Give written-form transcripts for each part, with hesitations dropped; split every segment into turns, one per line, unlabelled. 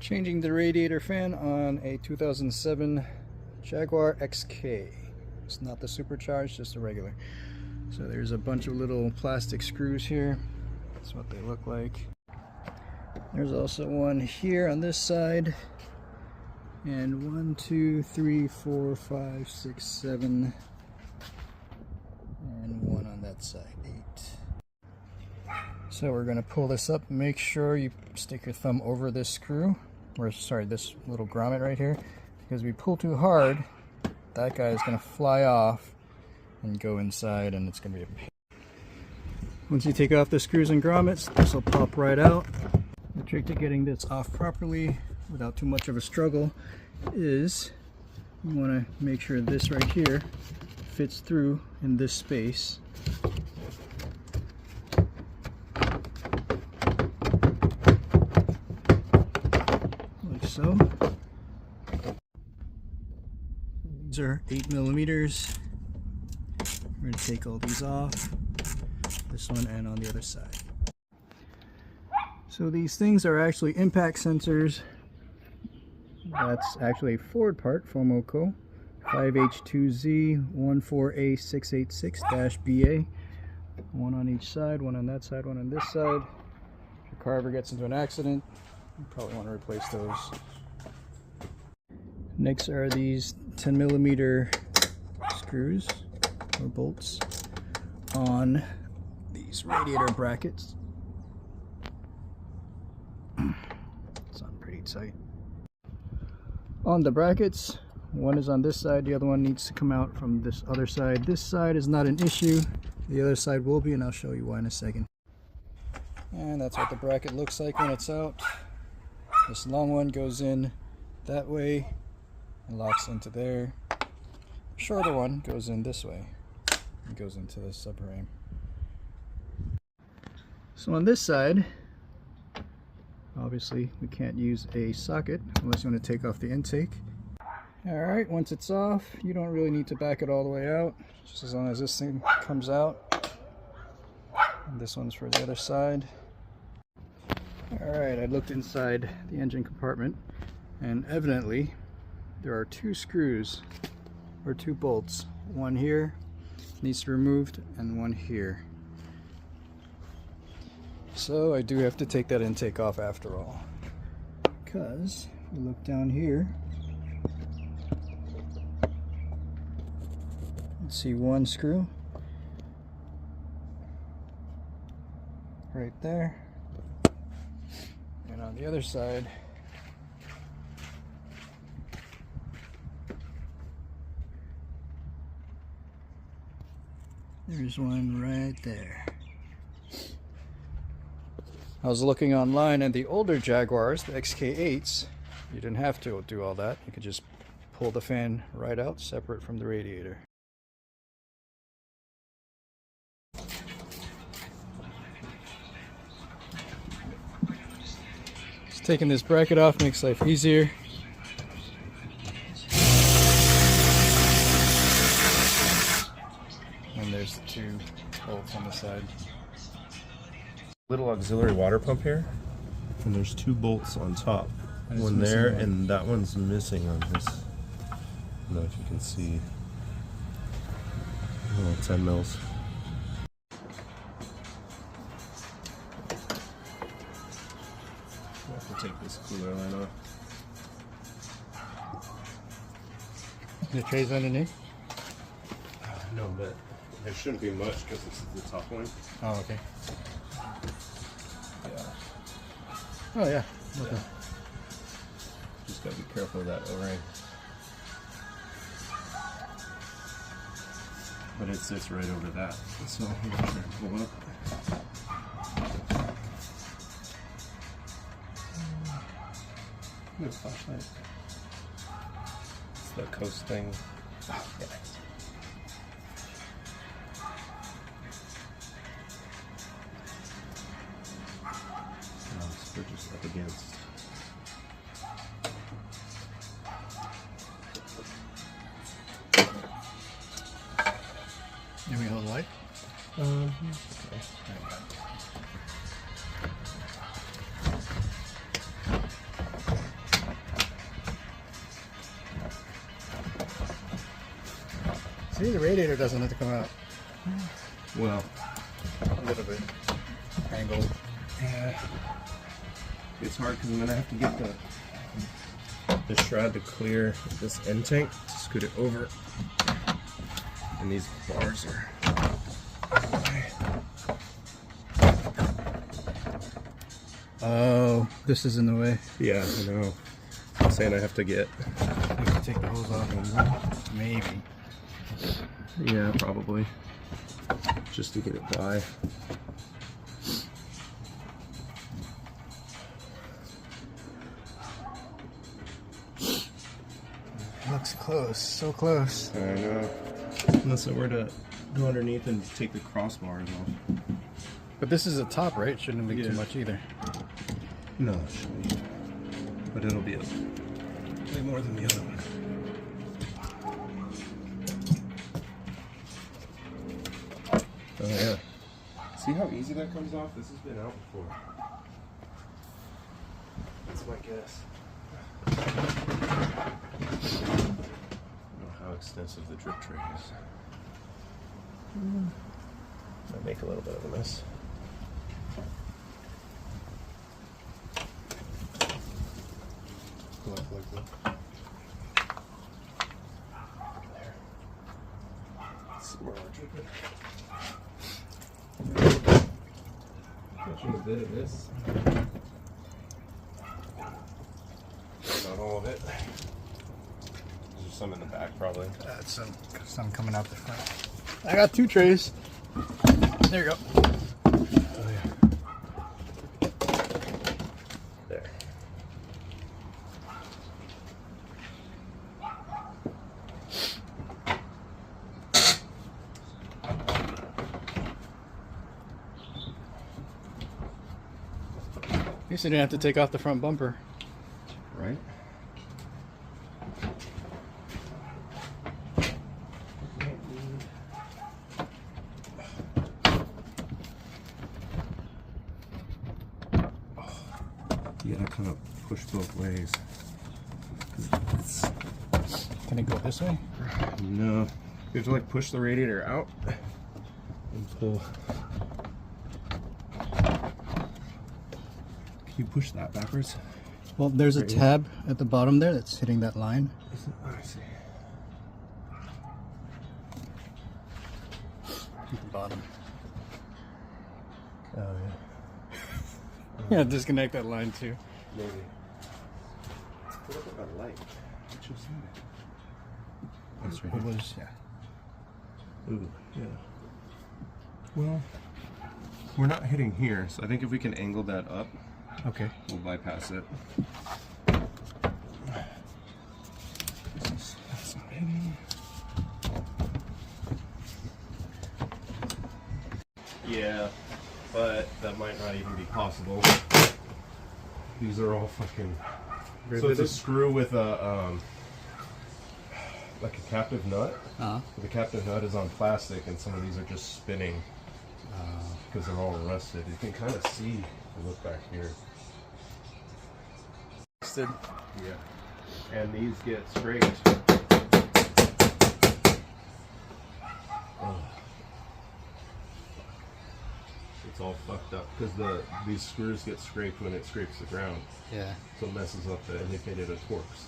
Changing the radiator fan on a 2007 Jaguar XK. It's not the supercharged, just a regular. So there's a bunch of little plastic screws here. That's what they look like. There's also one here on this side. And 1, 2, 3, 4, 5, 6, 7. And one on that side, 8. So we're going to pull this up. Make sure you stick your thumb over this screw. Or sorry, this little grommet right here, because if we pull too hard, that guy is going to fly off and go inside, and it's going to be a pain. Once you take off the screws and grommets, this will pop right out. The trick to getting this off properly without too much of a struggle is you want to make sure this right here fits through in this space. So these are 8mm. We're going to take all these off, this one and on the other side. So these things are actually impact sensors. That's actually a Ford part, Fomoco 5H2Z14A686-BA. One on each side, one on that side, one on this side. If your car ever gets into an accident, you probably want to replace those. Next are these 10mm screws or bolts on these radiator brackets. It's on pretty tight. On the brackets, one is on this side, the other one needs to come out from this other side. This side is not an issue, the other side will be, and I'll show you why in a second. And that's what the bracket looks like when it's out. This long one goes in that way and locks into there. The shorter one goes in this way and goes into the subframe. So on this side, obviously we can't use a socket unless you want to take off the intake. Alright, once it's off, you don't really need to back it all the way out, just as long as this thing comes out. And this one's for the other side. Alright, I looked inside the engine compartment, and evidently there are 2 screws or 2 bolts. One here needs to be removed and one here. So I do have to take that intake off after all, because if you look down here, let's see, one screw right there. And on the other side, there's one right there. I was looking online, and the older Jaguars, the XK8s, you didn't have to do all that. You could just pull the fan right out, separate from the radiator. Taking this bracket off makes life easier. And there's the 2 bolts on the side.
Little auxiliary water pump here, and there's 2 bolts on top. One there, and that one's missing on this. I don't know if you can see. Oh, 10 mils. I have to take this cooler line off.
The trays underneath?
No, but there shouldn't be much because this is the top one.
Oh, okay. Yeah. Oh, yeah. Okay.
Just gotta be careful of that O-ring. But it sits right over that. So I'm gonna try to pull up. Good flashlight. It's the coast thing. Oh, yeah. We're just up against.
Give me a little light.
Okay.
the radiator doesn't have to come out.
Well,
A little bit angled.
yeah. It's hard because I'm gonna have to get the shroud to clear this end tank to scoot it over, and these bars are.
Oh, this is in the way.
Yeah, I know. I'm saying I have to get.
You have to take the hose off. Maybe.
Yeah, probably. Just to get it by.
Looks close, so close.
I know. Unless I were to go underneath and take the crossbars off.
But this is a top, right? Shouldn't be too much either.
No, it shouldn't be. But it'll be way more than the other one. Oh yeah. See how easy that comes off? This has been out before. That's my guess. I don't know how extensive the drip tray is. Might make a little bit of a mess.
Look.
There. Let's see where we're dripping. Catching a bit of this. Not all of it. There's some in the back, probably.
That's some coming out the front. I got 2 trays. There you go.
Oh yeah. There.
At least I didn't have to take off the front bumper.
Right? You gotta kind of push both ways.
Can it go this way?
No. You have to like push the radiator out and pull. Can you push that backwards?
Well, there's a
Right here.
tab at the bottom there that's hitting that line.
Oh, I see.
At the bottom.
Oh yeah.
Yeah, disconnect that line too.
Maybe. What about that light? Which was that? That's right.
It was, yeah.
Ooh, yeah. Well, we're not hitting here, so I think if we can angle that up,
Okay.
we'll bypass it. That's not hitting. Yeah, but that might not even be possible. These are all fucking. So it's a screw with a like a captive nut. The captive nut is on plastic, and some of these are just spinning because they're all rusted. You can kind of see. If you look back here. Yeah, and these get scraped. Oh. It's all fucked up because these screws get scraped when it scrapes the ground.
Yeah.
So it messes up the indicator of torques.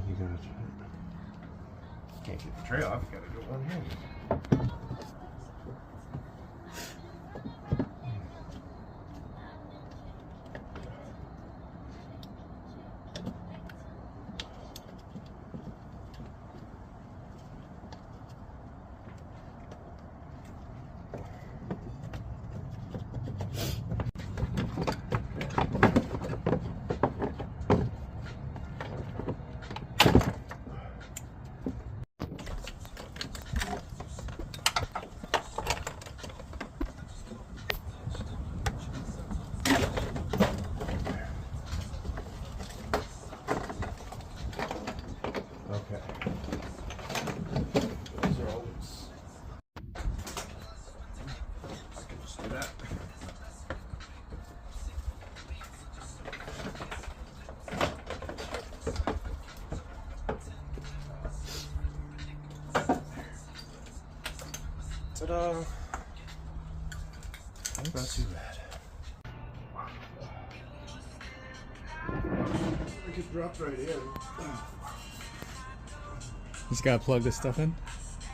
You gotta try it. Can't get the tray off, you gotta go one hand. Ta-da! Not too bad. I could drop right in.
Just gotta plug this stuff in.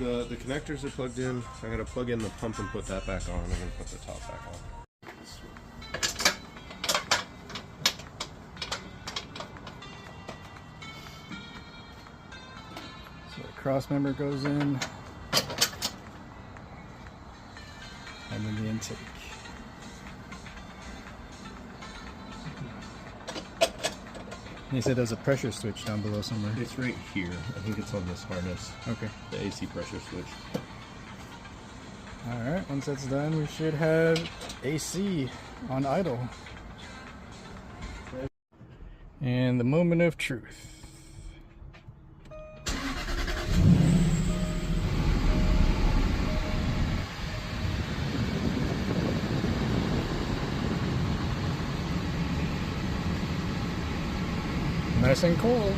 The connectors are plugged in. I gotta plug in the pump and put that back on, and then put the top back on.
So the cross member goes in, and then the intake. He said there's a pressure switch down below somewhere.
It's right here. I think it's on this harness.
Okay.
The AC pressure switch.
Alright, once that's done, we should have AC on idle. And the moment of truth. Nice and cold.